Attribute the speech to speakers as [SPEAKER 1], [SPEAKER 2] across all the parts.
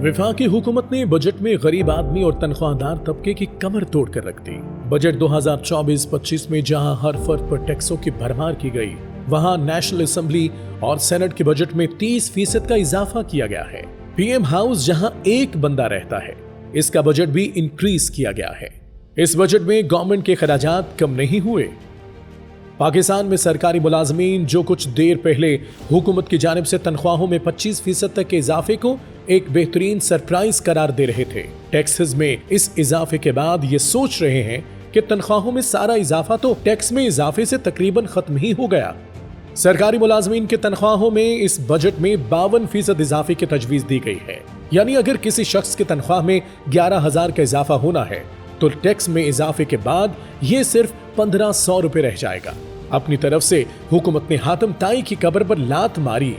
[SPEAKER 1] वफाकी हुकूमत ने बजट में गरीब आदमी और तनख्वाहदार तबके की कमर तोड़ कर रख दी। बजट 2024-25 में जहां हर फर्द पर टैक्सों की भरमार की गई, वहां नेशनल असेंबली और सेनेट के बजट में 30% का इजाफा किया गया है। पीएम हाउस जहां एक बंदा रहता है, इसका बजट भी इंक्रीज किया गया है। इस बजट में गवर्नमेंट के खर्चात कम नहीं हुए। पाकिस्तान में सरकारी मुलाजमीन जो कुछ देर पहले हुकूमत की जानिब से तनख्वाहों में 25% तक के इजाफे को एक बेहतरीन सरप्राइज करार दे रहे थे, टैक्सेस में इस इजाफे के बाद ये सोच रहे हैं कि तनख्वाहों में सारा इजाफा तो टैक्स में इजाफे से तकरीबन खत्म ही हो गया। सरकारी मुलाजमीन की तनख्वाहों में इस बजट में 52% इजाफे की तजवीज दी गई है। यानी अगर किसी शख्स की तनख्वाह में 11,000 का इजाफा होना है तो टैक्स में इजाफे के बाद ये सिर्फ 1,500 रुपए रह जाएगा। अपनी तरफ से हुकूमत ने हातम ताई की कब्र पर लात मारी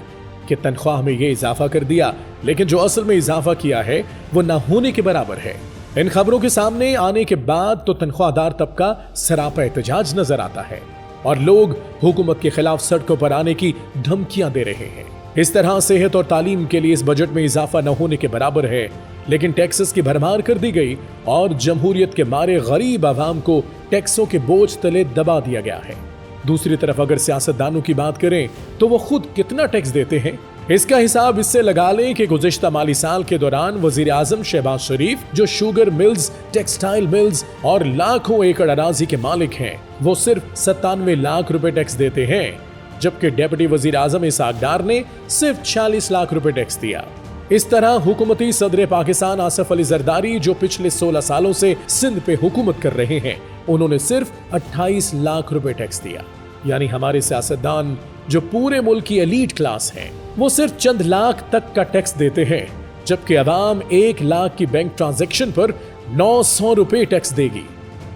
[SPEAKER 1] कि तनख्वाह में ये इजाफा कर दिया, लेकिन जो असल में इजाफा किया है वो ना होने के बराबर है। इन खबरों के सामने आने के बाद तो तनख्वाहदार तबका सरापा एहतजाज नजर आता है और लोग हुकूमत के खिलाफ सड़कों पर आने की धमकियां दे रहे हैं। इस तरह सेहत और तालीम के लिए इस बजट में इजाफा न होने के बराबर है, लेकिन टैक्सेस की भरमार कर दी गई और जमहूरियत के मारे गरीब आवाम को टैक्सों के बोझ तले दबा दिया गया है। दूसरी तरफ अगर सियासतदानों की बात करें तो वो खुद कितना टैक्स देते हैं, इसका हिसाब इससे लगा लें कि गुज़िश्ता माली साल के दौरान वजीर आजम शहबाज शरीफ, जो शुगर मिल्स, टेक्सटाइल मिल्स और लाखों एकड़ अराजी के मालिक हैं, वो सिर्फ 97 लाख रुपए टैक्स देते हैं, जबकि डेप्यूटी वजीर आजम इसाक डार ने सिर्फ 40 लाख रुपए टैक्स दिया। इस तरह हुकूमती सदर पाकिस्तान आसिफ अली जरदारी, जो पिछले 16 सालों से सिंध पे हुकूमत कर रहे हैं, उन्होंने सिर्फ 28 लाख रुपए टैक्स दिया। यानी हमारे सियासतदान जो पूरे मुल्क की एलीट क्लास है, वो सिर्फ चंद लाख तक का टैक्स देते हैं, जबकि अवाम 1 लाख की बैंक ट्रांजैक्शन पर 900 रुपए टैक्स देगी।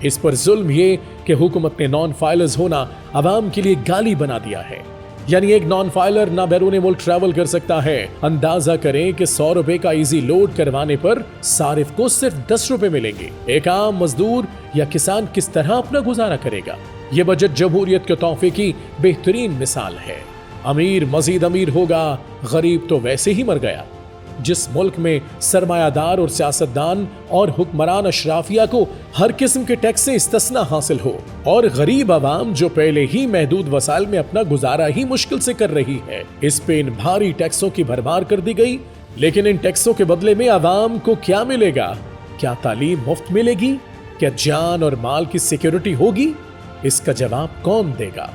[SPEAKER 1] इस पर जुल्म ये कि हुकूमत ने नॉन फाइलर्स होना अवाम के लिए गाली बना दिया है। यानी एक नॉन फाइलर ना बैरून मुल्क ट्रैवल कर सकता है। अंदाजा करें कि 100 रुपए का इजी लोड करवाने पर सारिफ को सिर्फ 10 रुपए मिलेंगे। एक आम मजदूर या किसान किस तरह अपना गुजारा करेगा? ये बजट जमहूरियत के तोहफे की बेहतरीन मिसाल है। अमीर मजीद अमीर होगा, गरीब तो वैसे ही मर गया। जिस मुल्क में सरमायादार और सियासतदान और हुक्मरान अशराफिया को हर किस्म के टैक्स से इस्तिस्ना हासिल हो और गरीब आवाम जो पहले ही महदूद वसाइल में अपना गुजारा ही मुश्किल से कर रही है, इस पे इन भारी टैक्सों की भरमार कर दी गई। लेकिन इन टैक्सों के बदले में आवाम को क्या मिलेगा? क्या तालीम मुफ्त मिलेगी? क्या जान और माल की सिक्योरिटी होगी? इसका जवाब कौन देगा?